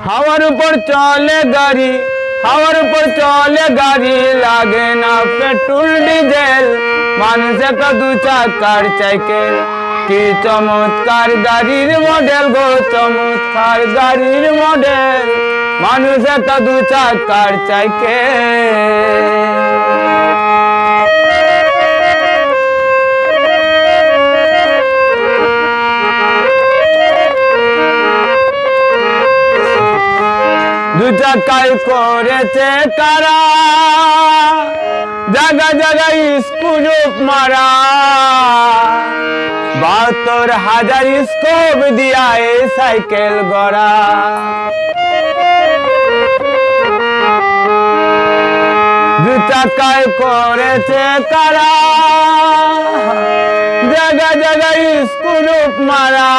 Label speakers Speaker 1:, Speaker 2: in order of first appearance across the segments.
Speaker 1: হাওয়ার উপর চলে গাড়ি, হাওয়ার উপর চলে গাড়ি, লাগে না পেট্রোল ডিজেল। মানুষ একটা দু চাকার সাইকেল, কি চমৎকার গাড়ির মডেল গো, চমৎকার গাড়ির মডেল। মানুষ একটা দু চাকার সাইকেল। দু চাকায় করেছে কারা, জায়গা জায়গায় স্কুল মারা। ৭২,০০০ স্কোপ দিয়া এই সাইকেল গড়া। দু চাকায় করেছে কারা, জায়গা জায়গায় স্কুল মারা।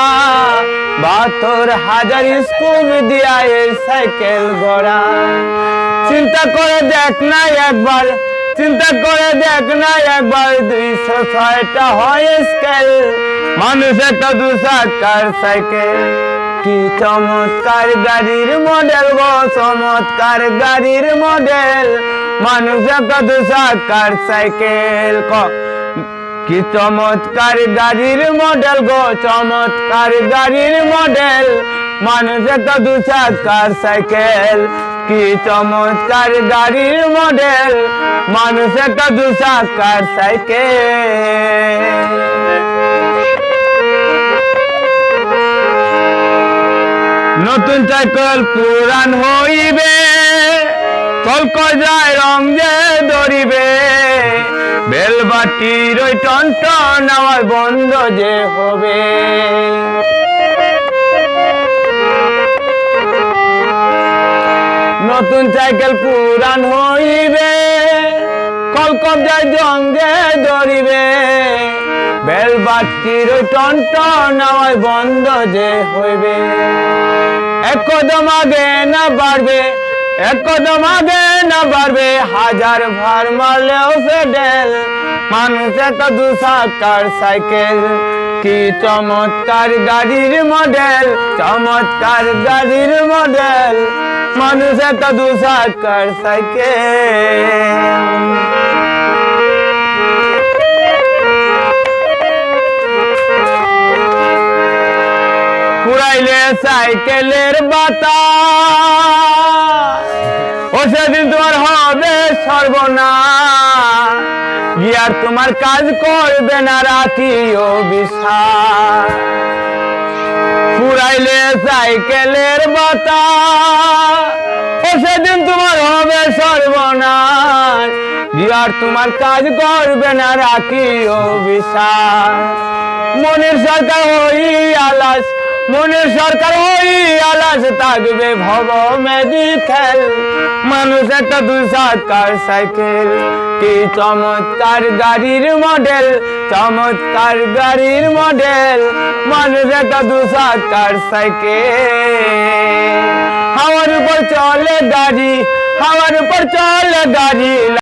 Speaker 1: ৭২,০০০ স্কোপ দিয়া এই সাইকেল গড়া। চিন্তা করে দেখ না একবার, চিন্তা করে দেখ না একবার, ২০৬টা হয় স্কেল। মানুষ একটা দু চাকার সাইকেল, কি চমৎকার গাড়ির মডেল গো, চমৎকার গাড়ির মডেল। মানুষ একটা দু চাকার সাইকেল, কি চমৎকার গাড়ির মডেল গো, চমৎকার গাড়ির মডেল। মানুষ একটা দু চাকার সাইকেল, কি চমৎকার গাড়ির মডেল। মানুষ একটা দু চাকার সাইকেল। নতুন সাইকেল পুরান হইবে, কলকজায় রং যে ধরিবে। বেলবাটির ওই টনটন আমার বন্ধ যে হবে। নতুন সাইকেল পুরান হইবে, কলকজায় রং যে ধরিবে। বেলবাটির ওই টনটন আমার বন্ধ যে হইবে। এক কদম আগে না বাড়বে, এক কদম আগে না বাড়বে, ১০০০ ভার মারলেও ফেডেল। মানুষ একটা দু চাকার সাইকেল, কি চমৎকার গাড়ির মডেল, চমৎকার গাড়ির মডেল। মানুষ একটা দু চাকার সাইকেল। পুরাইলে সাইকেলের বাতাস, ও সেদিন তোমার হবে সর্বনাশ। গিয়ার তোমার কাজ করবে না, রাখিও বিশ্বাস। পুরাইলে সাইকেলের বাতাস, ও সেদিন তোমার হবে সর্বনাশ। গিয়ার তোমার কাজ করবে না, রাখিও বিশ্বাস। মনের সরকার হই আলাস, মনের সরকার হই আলাস, থাকবে ভব মেডিকেল। মানুষ একটা দু চাকার সাইকেল, কি চমৎকার গাড়ির মডেল, চমৎকার গাড়ির মডেল। মানুষ একটা দু চাকার সাইকেল। হাওয়ার উপর চলে গাড়ি, হাওয়ার উপর চলে গাড়ি।